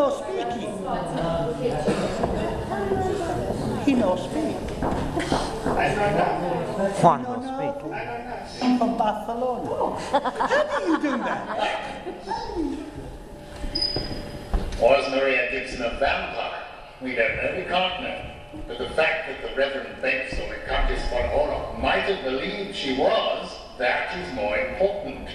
no speaking. He no speak. Juan no speak. I'm from Barcelona. How do you do that? Was Maria Gibson a vampire? We don't know, we can't know. But the fact that the Reverend Bates or the Countess von Orloff might have believed she was, that is more important.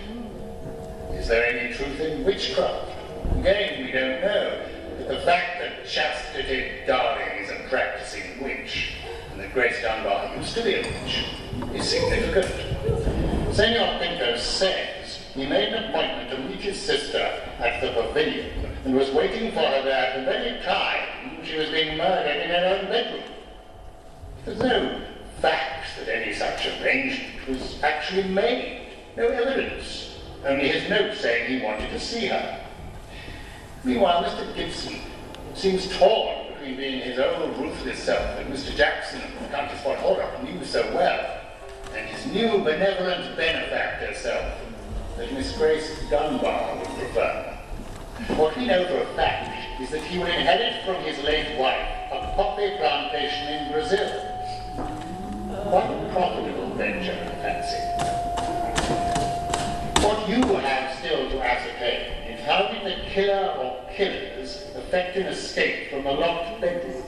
Is there any truth in witchcraft? Again, we don't know. But the fact that Chastity Darling is a practicing witch, and that Grace Dunbar used to be a witch, is significant. Senor Pinto says he made an appointment to meet his sister at the pavilion and was waiting for her there at the very time she was being murdered in her own bedroom. There's no facts that any such arrangement was actually made, no evidence, only his note saying he wanted to see her. Meanwhile, Mr. Gibson seems torn between being his own ruthless self that Mr. Jackson and Countess von Orloff knew so well, and his new benevolent benefactor self that Miss Grace Dunbar would prefer. What we know for a fact is that he would inherit from his late wife a poppy plantation in Brazil. Quite a profitable venture, I fancy. What you have still to ascertain is how did the killer or killers effect an escape from a locked bedroom?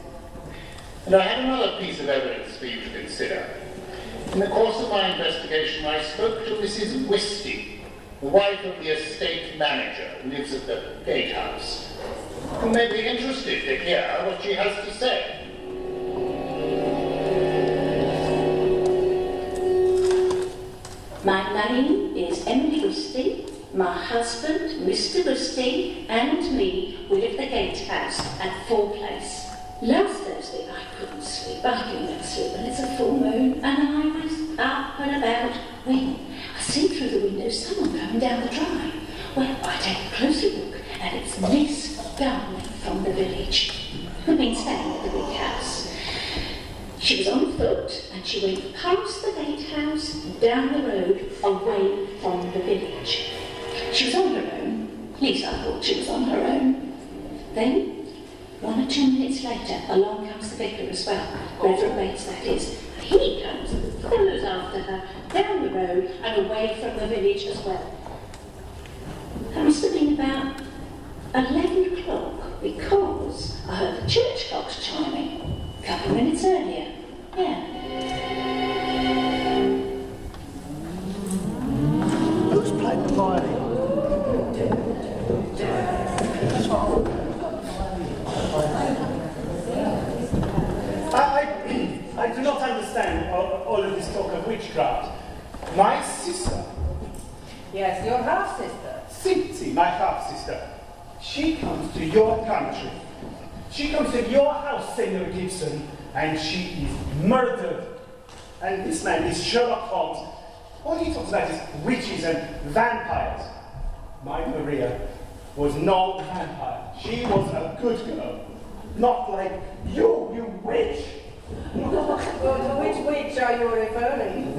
And I have another piece of evidence for you to consider. In the course of my investigation, I spoke to Mrs. Whisty, the wife of the estate manager who lives at the gatehouse. You may be interested to hear what she has to say. My name is Emily Whisty. My husband, Mr. Whisty, and me, we live at the gatehouse at Four Place. Last Thursday I couldn't sleep. I couldn't sleep when it's a full moon, and I was up and about when I see through the window someone going down the drive. Well, I take a closer look, and it's Miss Gunn from the village, who'd been staying at the big house. She was on foot, and she went past the gatehouse, down the road, away from the village. She was on her own, at least I thought she was on her own. Then, 1 or 2 minutes later, along comes the vicar as well, Reverend Bates that is. He comes and follows after her, down the road and away from the village as well. That must have been about 11 o'clock, because I heard the church clocks chiming a couple of minutes earlier. Yeah. Who's playing the violin? I do not understand all of this talk of witchcraft. My sister, Yes, your half-sister. Cynthia, my half-sister, she comes to your country. She comes to your house, Senor Gibson, and she is murdered. And this man is Sherlock Holmes. All he talks about is witches and vampires. My Maria was no vampire. She was a good girl. Not like you witch. Well, to which witch are you referring?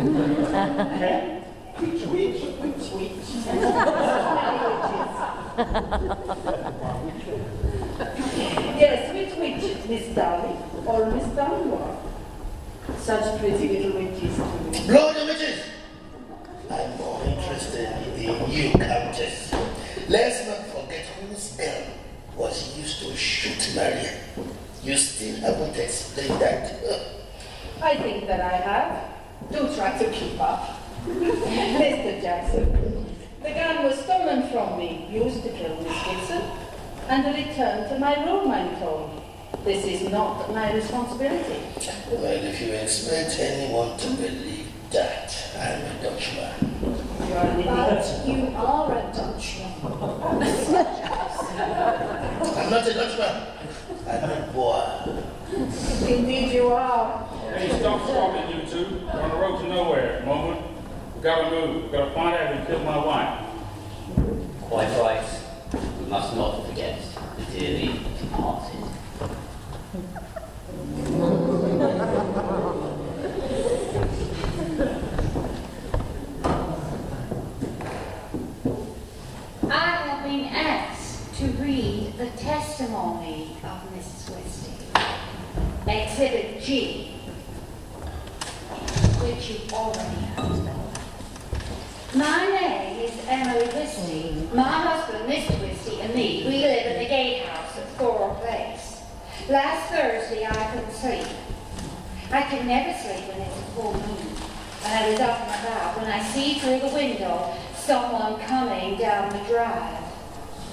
Okay? Which witch? Which witch? Yes, which witch? Miss Darling or Miss Dunbar? Such pretty little witches too. Blow the witches! I'm more interested in you, Countess. Let's not forget whose gun was used to shoot Maria. You still haven't explained that. I think that I have. Do try to keep up. Mr. Jackson, the gun was stolen from me, used to kill Miss Gibson, and returned to my room, I'm told. This is not my responsibility. Well, if you expect anyone to believe that, I'm a Dutchman. You are an idiot. But you are a Dutchman. I'm not a Dutchman. I'm a boy. Indeed you are. Hey, stop squabbling, you two. We're on the road to nowhere at the moment. We gotta move. We gotta find out who killed my wife. Quite right. We must not forget the dearly departed. I have been asked to read the test testimony of Mrs. Westy. Exhibit G, which you already have. My name is Emily Westy. My husband, Mr. Westy, and me, we live in the gatehouse at Thor Place. Last Thursday, I couldn't sleep. I can never sleep when it's a full moon. And I was up and about when I see through the window someone coming down the drive.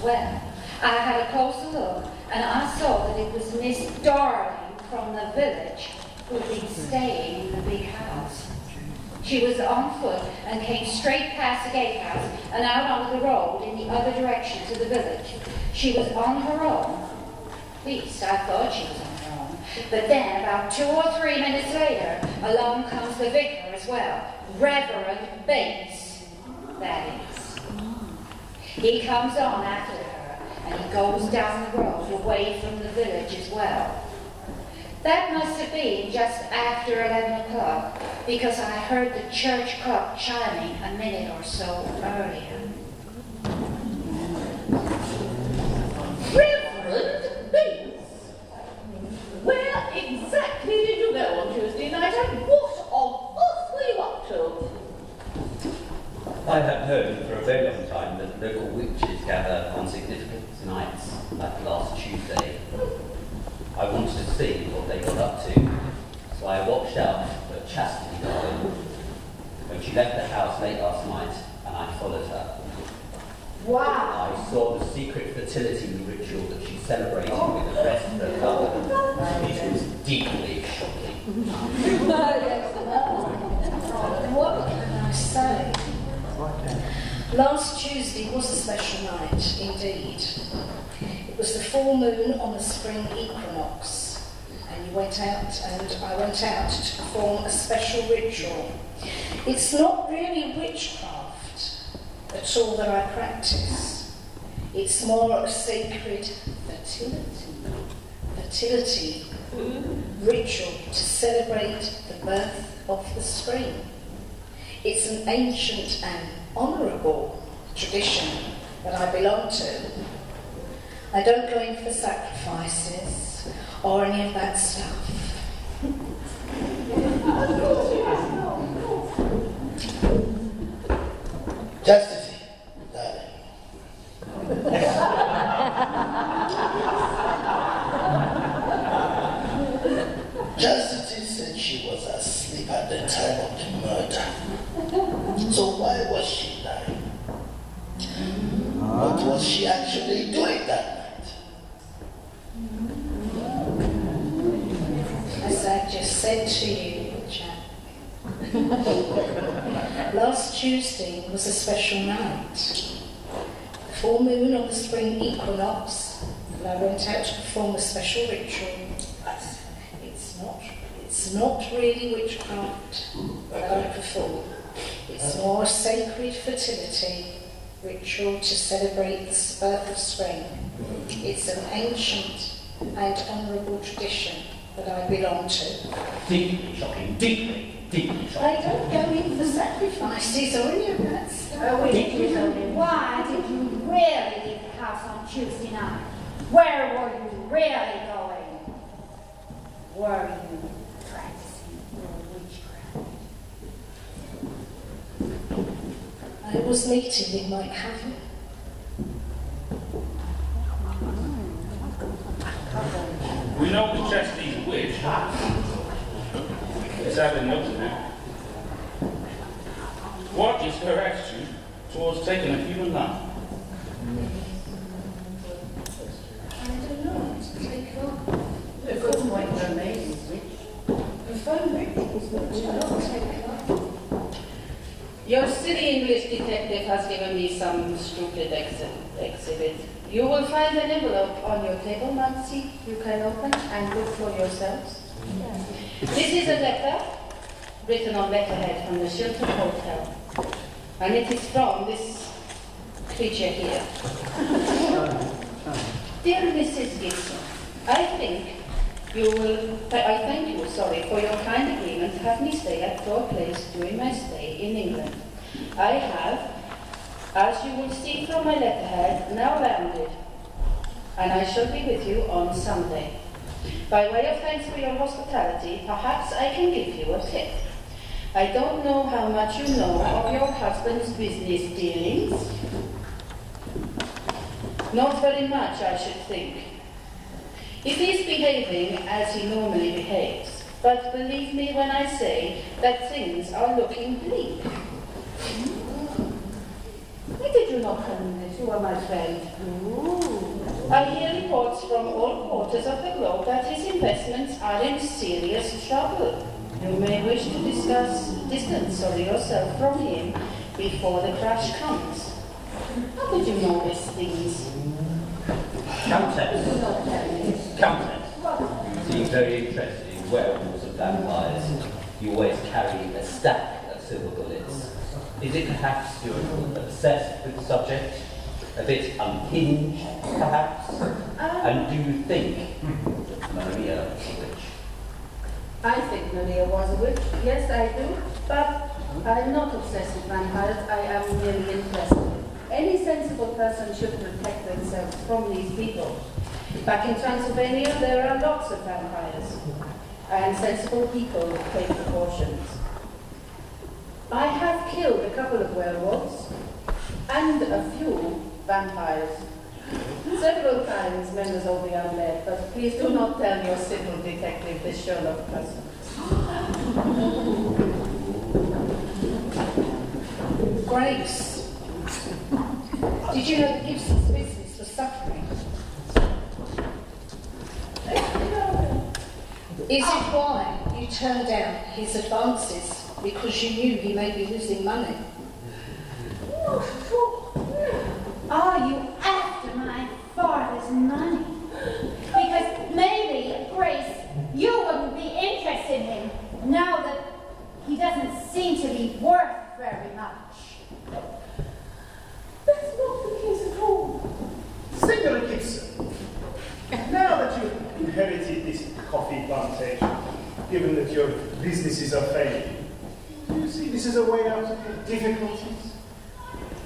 Well, I had a closer look, and I saw that it was Miss Darling from the village who'd been staying in the big house. She was on foot and came straight past the gatehouse and out onto the road in the other direction to the village. She was on her own. At least I thought she was on her own. But then, about 2 or 3 minutes later, along comes the vicar as well, Reverend Bates, that is. He comes on after her, and he goes down the road away from the village as well. That must have been just after 11 o'clock, because I heard the church clock chiming a minute or so earlier. Reverend Bates? Where exactly did you go on Tuesday night, and what on earth were you up to? I have heard for a very long time that local witches gather on significant nights, like last Tuesday. I wanted to see what they got up to, so I watched out for Chastity Darling when she left the house late last night, and I followed her. Wow! I saw the secret fertility ritual that she celebrated with the rest of her family. It was deeply shocking. What can I say? Last Tuesday was a special night, indeed. It was the full moon on the spring equinox, and you went out, and I went out to perform a special ritual. It's not really witchcraft at all that I practice. It's more a sacred fertility ritual to celebrate the birth of the spring. It's an ancient and honourable tradition that I belong to. I don't go in for sacrifices or any of that stuff. Chastity, darling. Chastity said she was asleep at the time of the murder. So why was she lying? What was she actually doing that night? As I just said to you, Jack, last Tuesday was a special night. Full moon on the spring equinox, and I went out to perform a special ritual. It's not really witchcraft that I perform. It's more a sacred fertility ritual to celebrate the birth of spring. It's an ancient and honourable tradition that I belong to. Deeply shocking, deeply shocking. I don't go in for sacrifices or any of that stuff. Why did you really leave the house on Tuesday night? Where were you really going? Were you practicing your witchcraft? I was meeting with Mike Haven. We know the Chastity's witch. It's out in Nottingham. What is her attitude towards taking a human life? I don't know. Take on. It was quite an amazing witch. The phone rings. Not take on. Your city English detective has given me some stupid exhibit. You will find an envelope on your table, Nancy. You can open and look for yourselves. This is a letter written on letterhead from the Shilton Hotel. And it is from this creature here. Dear Mrs. Gibson, I thank you for your kind agreement to have me stay at Thor Place during my stay in England. I have, as you will see from my letterhead, now landed and I shall be with you on Sunday. By way of thanks for your hospitality, perhaps I can give you a tip. I don't know how much you know of your husband's business dealings. Not very much, I should think. If he's behaving as he normally behaves, but believe me when I say that things are looking bleak. Why did you not tell me that you are my friend? I hear reports from all quarters of the globe that his investments are in serious trouble. You may wish to distance yourself from him before the crash comes. How could you know these things? Countess, you seem very interested in werewolves and vampires. You always carry a stack of silver bullets. Is it perhaps you're obsessed with the subject? A bit unhinged, perhaps? And do you think that Maria was a witch? I think Maria was a witch. Yes, I do. But I'm not obsessed with vampires. I am merely interested. Any sensible person should protect themselves from these people. Back in Transylvania, there are lots of vampires. And sensible people take precautions. I have killed a couple of werewolves and a few vampires. Several times members of the undead, but please do not tell your civil detective this Sherlock person. Grace, did you know that Gibson's business was suffering? Is it why you turned down his advances because you knew he may be losing money? Are you after my father's money? Because maybe, Grace, you wouldn't be interested in him now that he doesn't seem to be worth very much. That's not the case at all. Senora Gibson, now that you've inherited this coffee plantation, given that your businesses are failing, do you see this as a way out of your difficulties?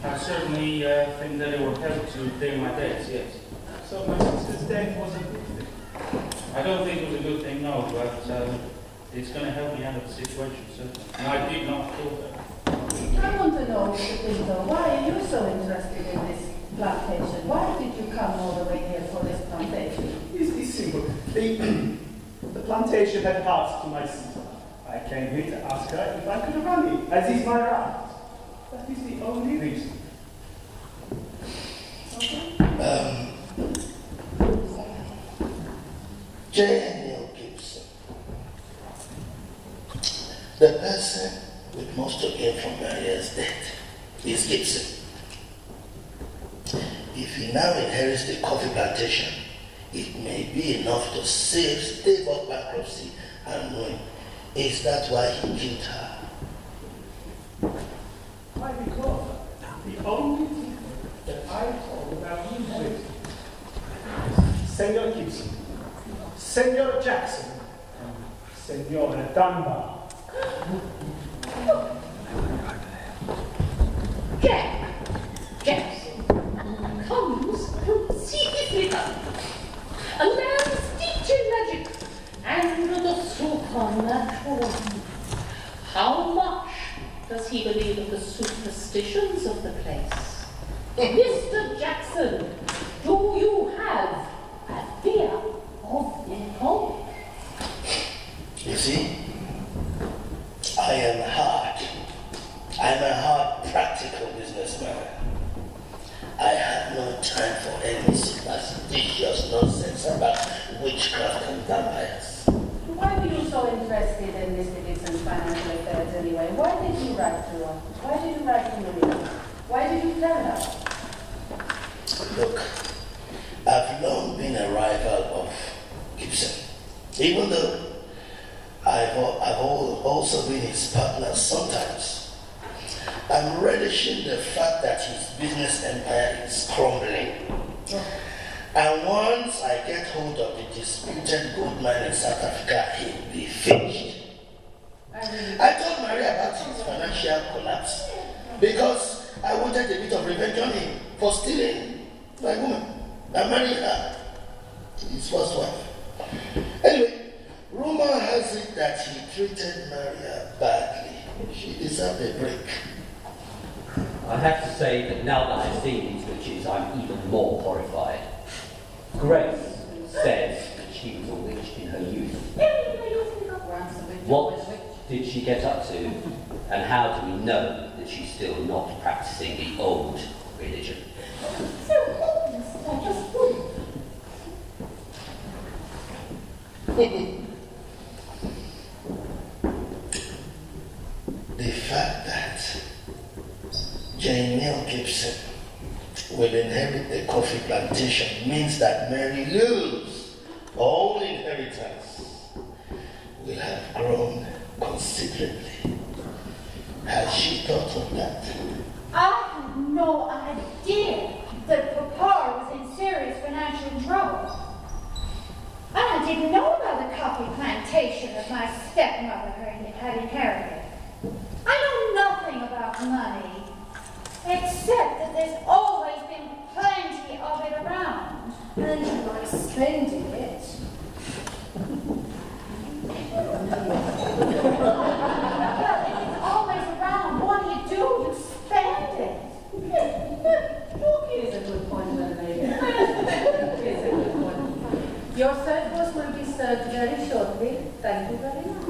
I certainly think that it will help to pay my debts, yes. So my sister's death was a good thing. I don't think it was a good thing, no, but it's going to help me out of the situation, certainly. And I did not kill her. I want to know, Mr. Pinto, why are you so interested in this plantation? Why did you come all the way here for this plantation? It's simple. The plantation had passed to my sister. I came here to ask her if I could run it, as is my right. That is the only reason. Okay? J. Neil Gibson, the person with most to gain from Maria's death is Gibson. If he now inherits the coffee plantation, it may be enough to stave off bankruptcy and ruin. Is that why he killed her? Why? Because the only thing that I told about you with Senor Gibson, Senor Jackson, and Senora Dunbar. Jackson comes from Seafrica, a land steeped in magic and the supernatural. How much does he believe in the superstitions of the place? Mr. Jackson, do you have a fear of Nicole? You see, I am hard. I'm a hard, practical businessman. I have no time for any superstitious nonsense about witchcraft and vampires. Why were you so interested in Mr. Gibson's financial affairs anyway? Why did you write to her? Why did you write to Maria? Why did you tell her? Look, I've long been a rival of Gibson, even though I've also been his partner sometimes. I'm relishing the fact that his business empire is crumbling. And once I get hold of the disputed gold mine in South Africa, he'll be finished. I told Maria about his financial collapse because I wanted a bit of revenge on him for stealing my woman and marrying her. his first wife. Anyway, rumor has it that he treated Maria badly. She deserved a break. I have to say that now that I've seen these witches, I'm even more horrified. Grace says that she was a witch in her youth. What did she get up to, and how do we know that she's still not practicing the old religion? The fact that Jane Neal Gibson will inherit the coffee plantation means that Mary Lou's own inheritance will have grown considerably. Has she thought of that? I had no idea that Papa was in serious financial trouble. And I didn't know about the coffee plantation that my stepmother had inherited. I know nothing about money, except that there's always been plenty of it around. And you like spending it. Well, if it's always around, what do? You spend it. Here's a good point, lady. Here's a good point. Your third course will be served very shortly. Thank you very much.